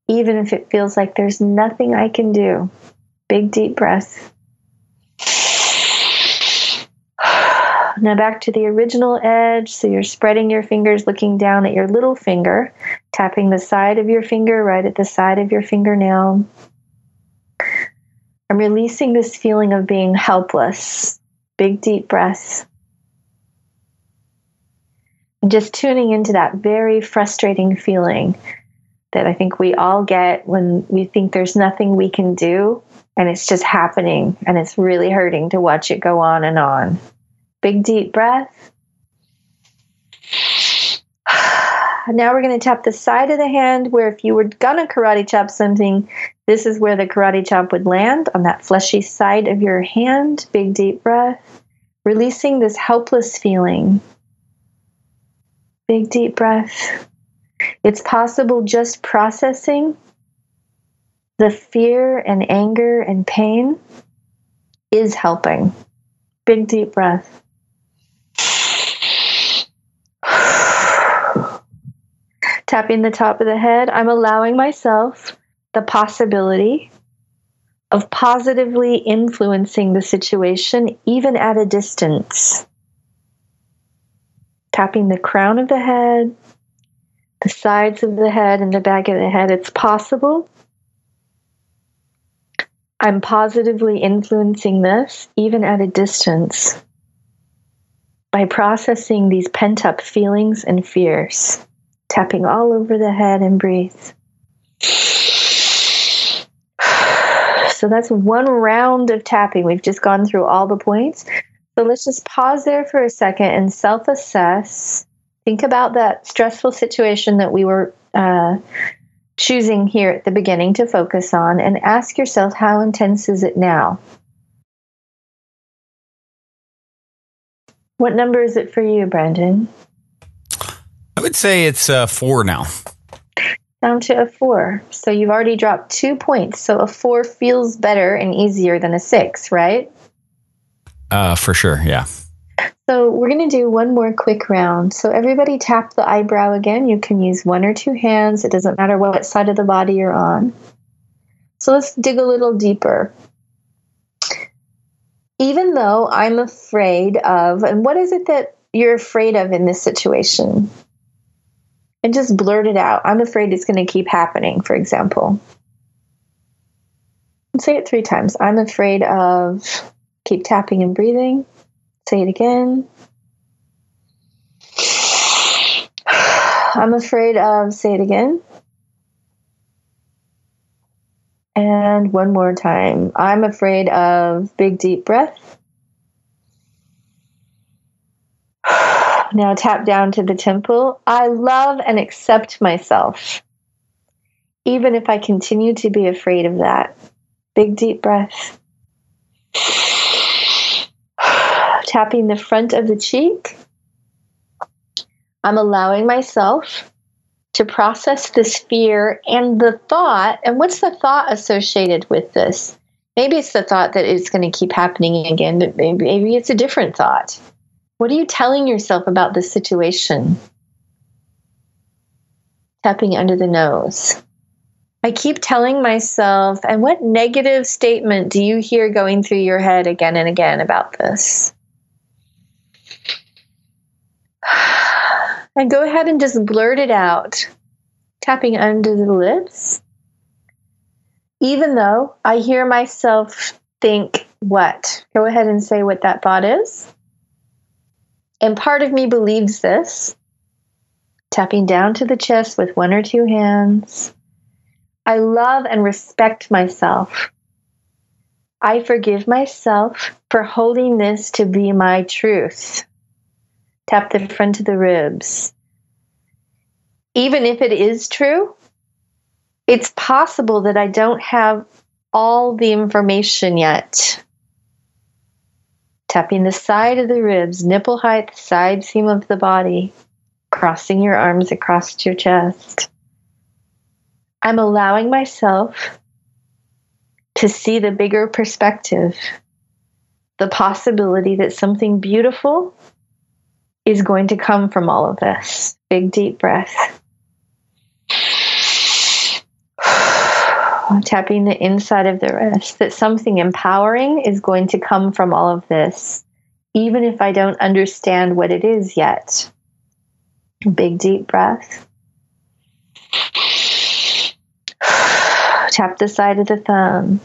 even if it feels like there's nothing I can do. Big deep breath. Now back to the original edge. So you're spreading your fingers, looking down at your little finger, tapping the side of your finger right at the side of your fingernail. I'm releasing this feeling of being helpless. Big deep breath. And just tuning into that very frustrating feeling that I think we all get when we think there's nothing we can do and it's just happening and it's really hurting to watch it go on and on. Big deep breath. Now we're going to tap the side of the hand where if you were going to karate chop something, this is where the karate chop would land, on that fleshy side of your hand. Big deep breath. Releasing this helpless feeling. Big deep breath. It's possible just processing the fear and anger and pain is helping. Big deep breath. Tapping the top of the head, I'm allowing myself the possibility of positively influencing the situation, even at a distance. Tapping the crown of the head, the sides of the head, and the back of the head. It's possible. I'm positively influencing this, even at a distance, by processing these pent-up feelings and fears. Tapping all over the head and breathe. So that's one round of tapping. We've just gone through all the points. So let's just pause there for a second and self-assess. Think about that stressful situation that we were choosing here at the beginning to focus on, and ask yourself, how intense is it now? What number is it for you, Brandon?
I would say it's 4 now.
Down to a 4. So you've already dropped 2 points. So a 4 feels better and easier than a 6, right?
For sure, yeah.
So we're going to do one more quick round. So everybody tap the eyebrow again. You can use 1 or 2 hands. It doesn't matter what side of the body you're on. So let's dig a little deeper. Even though I'm afraid of, and what is it that you're afraid of in this situation? And just blurt it out. I'm afraid it's going to keep happening, for example. And say it 3 times. I'm afraid of, keep tapping and breathing. Say it again. I'm afraid of, say it again. And one more time. I'm afraid of, big deep breath. Now tap down to the temple. I love and accept myself, even if I continue to be afraid of that. Big deep breath. Tapping the front of the cheek. I'm allowing myself to process this fear and the thought. And what's the thought associated with this? Maybe it's the thought that it's going to keep happening again, but maybe it's a different thought. What are you telling yourself about this situation? Tapping under the nose. I keep telling myself, and what negative statement do you hear going through your head again and again about this? And go ahead and just blurt it out, tapping under the lips. Even though I hear myself think what? Go ahead and say what that thought is. And part of me believes this. Tapping down to the chest with 1 or 2 hands. I love and respect myself. I forgive myself for holding this to be my truth. Tap the front of the ribs. Even if it is true, it's possible that I don't have all the information yet. Tapping the side of the ribs, nipple height, side seam of the body, crossing your arms across your chest. I'm allowing myself to see the bigger perspective, the possibility that something beautiful is going to come from all of this. Big deep breath. Tapping the inside of the wrist, that something empowering is going to come from all of this, even if I don't understand what it is yet. Big deep breath. Tap the side of the thumb.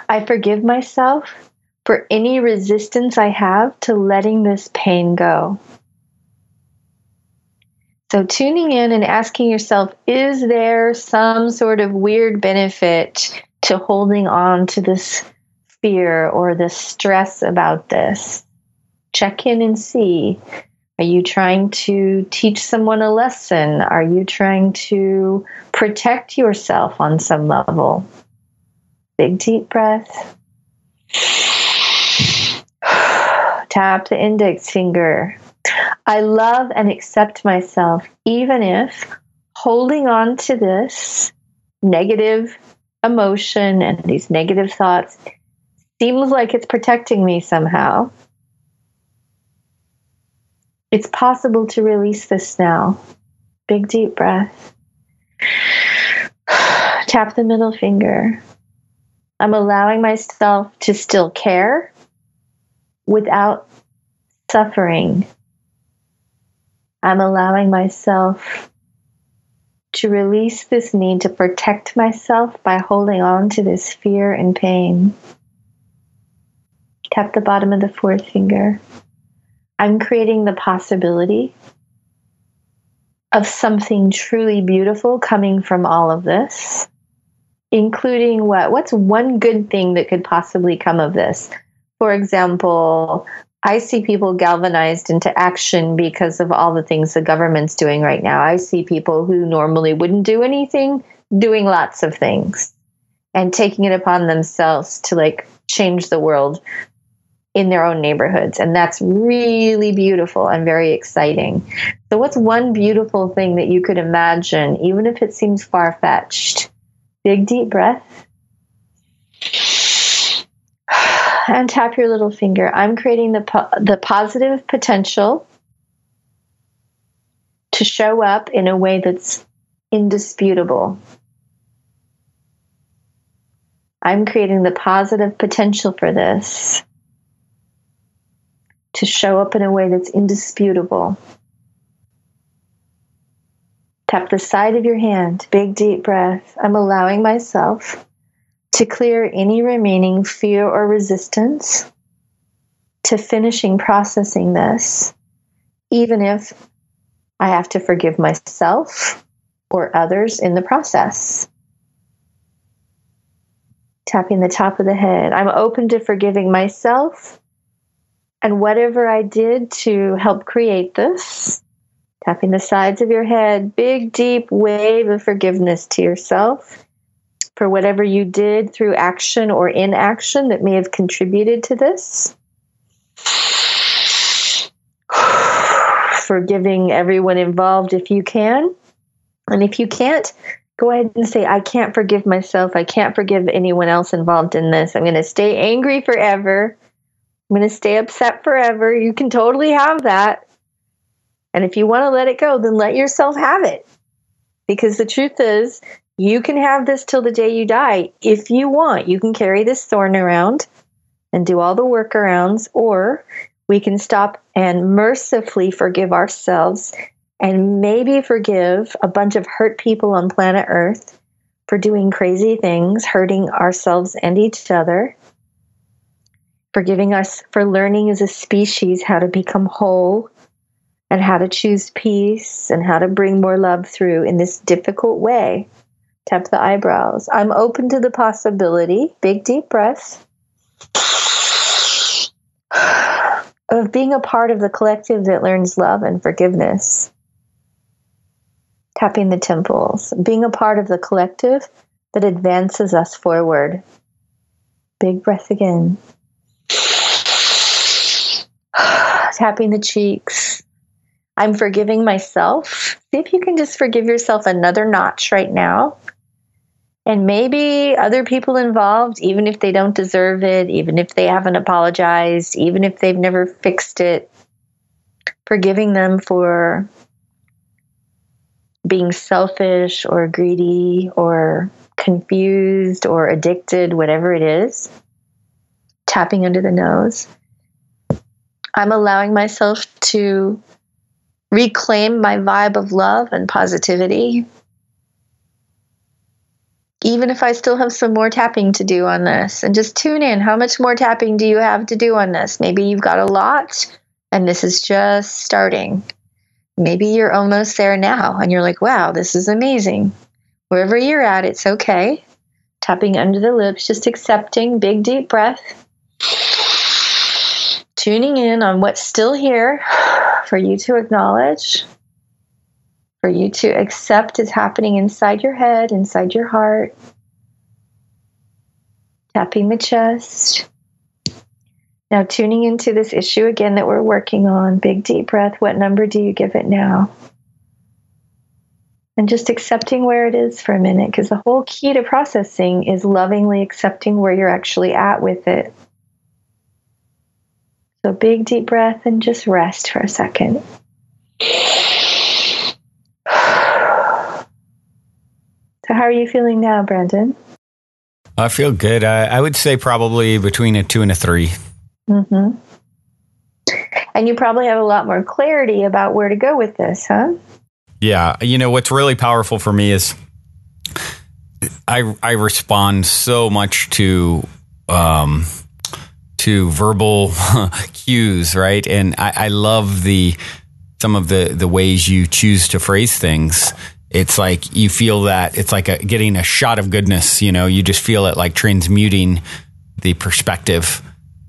I forgive myself for any resistance I have to letting this pain go. So tuning in and asking yourself, is there some sort of weird benefit to holding on to this fear or this stress about this? Check in and see. Are you trying to teach someone a lesson? Are you trying to protect yourself on some level? Big deep breath. Tap the index finger. I love and accept myself, even if holding on to this negative emotion and these negative thoughts seems like it's protecting me somehow. It's possible to release this now. Big deep breath. Tap the middle finger. I'm allowing myself to still care without suffering. I'm allowing myself to release this need to protect myself by holding on to this fear and pain. Tap the bottom of the 4th finger. I'm creating the possibility of something truly beautiful coming from all of this, including what's one good thing that could possibly come of this. For example, I see people galvanized into action because of all the things the government's doing right now. I see people who normally wouldn't do anything doing lots of things and taking it upon themselves to like change the world in their own neighborhoods. And that's really beautiful and very exciting. So what's one beautiful thing that you could imagine, even if it seems far-fetched? Big, deep breath. And tap your little finger. I'm creating the positive potential to show up in a way that's indisputable. I'm creating the positive potential for this to show up in a way that's indisputable. Tap the side of your hand. Big, deep breath. I'm allowing myself to clear any remaining fear or resistance to finishing processing this, even if I have to forgive myself or others in the process. Tapping the top of the head. I'm open to forgiving myself and whatever I did to help create this. Tapping the sides of your head. Big, deep wave of forgiveness to yourself for whatever you did through action or inaction that may have contributed to this. Forgiving everyone involved if you can. And if you can't, go ahead and say, I can't forgive myself. I can't forgive anyone else involved in this. I'm going to stay angry forever. I'm going to stay upset forever. You can totally have that. And if you want to let it go, then let yourself have it. Because the truth is, you can have this till the day you die. If you want, you can carry this thorn around and do all the workarounds, or we can stop and mercifully forgive ourselves and maybe forgive a bunch of hurt people on planet Earth for doing crazy things, hurting ourselves and each other, forgiving us for learning as a species how to become whole and how to choose peace and how to bring more love through in this difficult way. Tap the eyebrows. I'm open to the possibility, big deep breath, of being a part of the collective that learns love and forgiveness. Tapping the temples. Being a part of the collective that advances us forward. Big breath again. Tapping the cheeks. I'm forgiving myself. See if you can just forgive yourself another notch right now. And maybe other people involved, even if they don't deserve it, even if they haven't apologized, even if they've never fixed it, forgiving them for being selfish or greedy or confused or addicted, whatever it is. Tapping under the nose. I'm allowing myself to reclaim my vibe of love and positivity. Even if I still have some more tapping to do on this, and just tune in. How much more tapping do you have to do on this? Maybe you've got a lot and this is just starting. Maybe you're almost there now and you're like, wow, this is amazing. Wherever you're at, it's okay. Tapping under the lips, just accepting, big deep breath. Tuning in on what's still here for you to acknowledge, for you to accept is happening inside your head, inside your heart. Tapping the chest. Now tuning into this issue again that we're working on. Big deep breath. What number do you give it now? And just accepting where it is for a minute, because the whole key to processing is lovingly accepting where you're actually at with it. So big deep breath and just rest for a second. So how are you feeling now, Brandon?
I feel good. I would say probably between a 2 and a 3.
Mm-hmm. And you probably have a lot more clarity about where to go with this, huh?
Yeah. You know, what's really powerful for me is I respond so much to verbal cues, right? And I love the some of the ways you choose to phrase things, it's like you feel that it's like getting a shot of goodness. You just feel it like transmuting the perspective.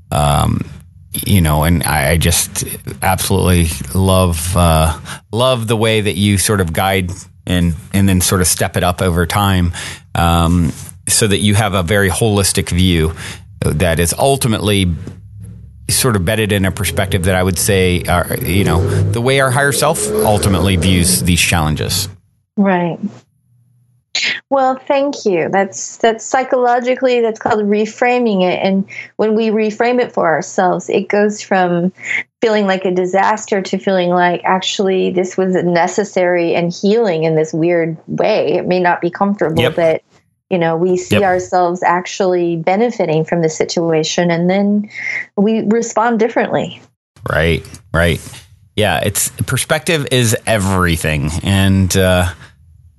And I just absolutely love the way that you sort of guide and then sort of step it up over time, so that you have a very holistic view that is ultimately sort of bedded in a perspective that I would say, the way our higher self ultimately views these challenges.
Right. Well, thank you. That's psychologically, that's called reframing it. And when we reframe it for ourselves, it goes from feeling like a disaster to feeling like actually this was necessary and healing in this weird way. It may not be comfortable,
Yep.
but we see
Yep.
ourselves actually benefiting from the situation, and then we respond differently.
Right. Yeah, perspective is everything. And,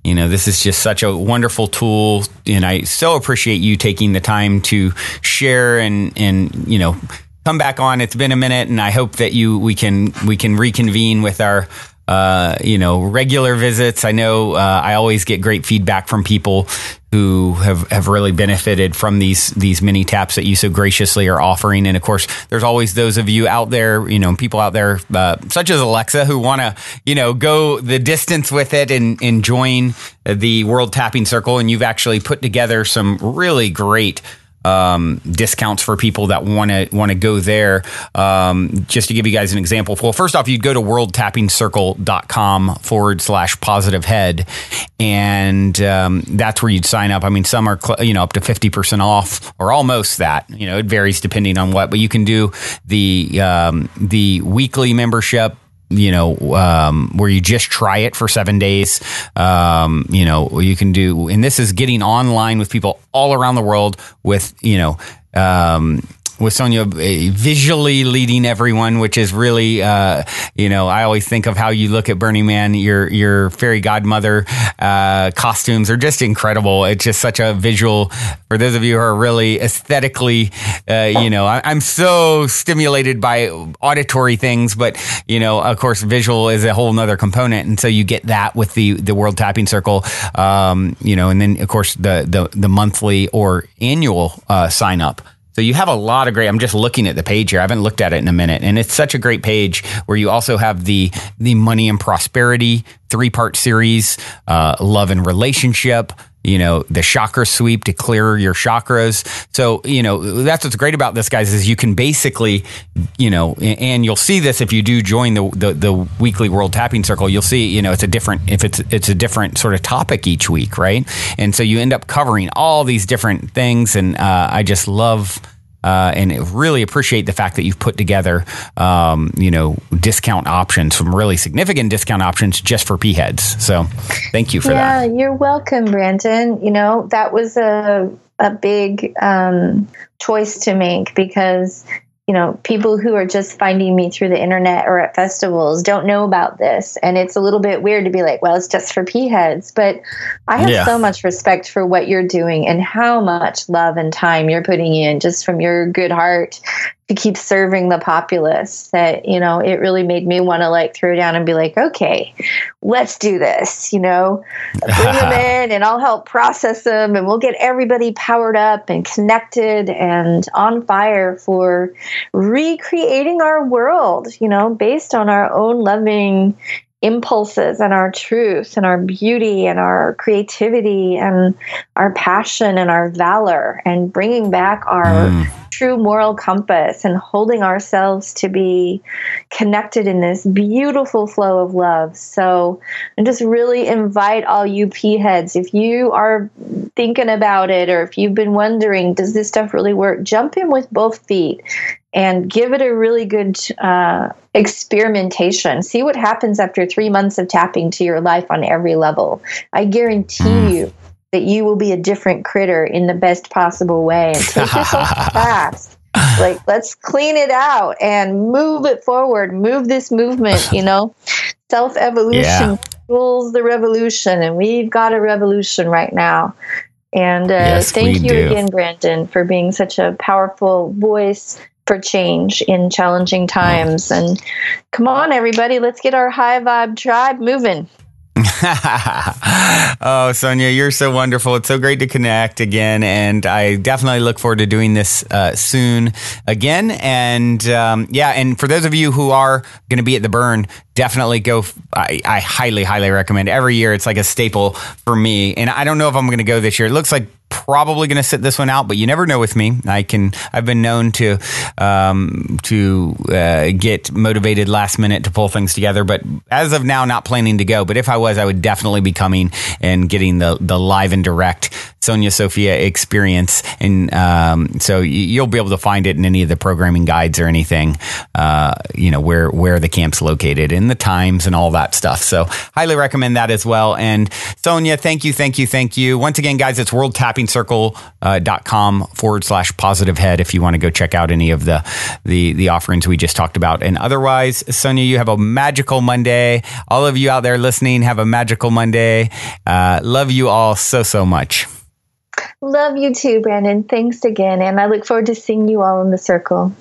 this is just such a wonderful tool, and I so appreciate you taking the time to share and come back on. It's been a minute, and I hope that we can reconvene with our regular visits. I know I always get great feedback from people who have really benefited from these mini taps that you so graciously are offering. And of course, there's always those of you out there, people out there, such as Alexa, who want to, go the distance with it and join the World Tapping Circle. And you've actually put together some really great discounts for people that want to go there. Just to give you guys an example. Well, first off, you'd go to worldtappincircle.com/positivehead. And that's where you'd sign up. I mean, some are, up to 50% off or almost that. It varies depending on what, but you can do the weekly membership, where you just try it for 7 days. You can do, and this is getting online with people all around the world with Sonya visually leading everyone, which is really, I always think of how you look at Burning Man, your fairy godmother costumes are just incredible. It's just such a visual, for those of you who are really aesthetically, I'm so stimulated by auditory things, but, of course, visual is a whole nother component. And so you get that with the World Tapping Circle, and then, of course, the monthly or annual sign up. So you have a lot of great, I'm just looking at the page here. I haven't looked at it in a minute. And it's such a great page where you also have the money and prosperity 3-part series, love and relationship, the chakra sweep to clear your chakras. So, that's what's great about this, guys, is you can basically, and you'll see this if you do join the weekly World Tapping Circle, you'll see, it's a different sort of topic each week, right? And so you end up covering all these different things. And I just love and really appreciate the fact that you've put together, discount options, some really significant discount options just for P-heads. So thank you for that.
Yeah, you're welcome, Brandon. That was a big choice to make because, people who are just finding me through the internet or at festivals don't know about this. And it's a little bit weird to be like, well, it's just for P-heads. But I have so much respect for what you're doing and how much love and time you're putting in just from your good heart to keep serving the populace that, it really made me want to throw down and be like, okay, let's do this, bring them in and I'll help process them and we'll get everybody powered up and connected and on fire for recreating our world, based on our own loving impulses and our truth and our beauty and our creativity and our passion and our valor, and bringing back our true moral compass and holding ourselves to be connected in this beautiful flow of love. So I just really invite all you P-heads, if you are thinking about it or if you've been wondering, does this stuff really work? Jump in with both feet and give it a really good experimentation. See what happens after 3 months of tapping to your life on every level. I guarantee you that you will be a different critter in the best possible way. And take yourself fast. Let's clean it out and move it forward. Move this movement, Self-evolution fuels the revolution. And we've got a revolution right now. And thank you again, Brandon, for being such a powerful voice for change in challenging times and Come on, everybody. Let's get our high vibe tribe moving.
Oh, Sonya, you're so wonderful. It's so great to connect again. And I definitely look forward to doing this soon again. And and for those of you who are going to be at the Burn, definitely go. I highly, highly recommend. Every year, it's like a staple for me. And I don't know if I'm going to go this year. It looks like probably going to sit this one out, but you never know with me. I've been known to get motivated last minute to pull things together, but as of now, not planning to go. But if I was, I would definitely be coming and getting the live and direct Sonya Sophia experience. And so you'll be able to find it in any of the programming guides or anything, where the camp's located and the times and all that stuff. So highly recommend that as well. And Sonya, thank you. Once again, guys, it's worldtappingcircle.com/positive head if you want to go check out any of the offerings we just talked about. And otherwise, Sonya, you have a magical Monday. All of you out there listening, have a magical Monday. Love you all so much.
Love you too, Brandon. Thanks again. And I look forward to seeing you all in the circle.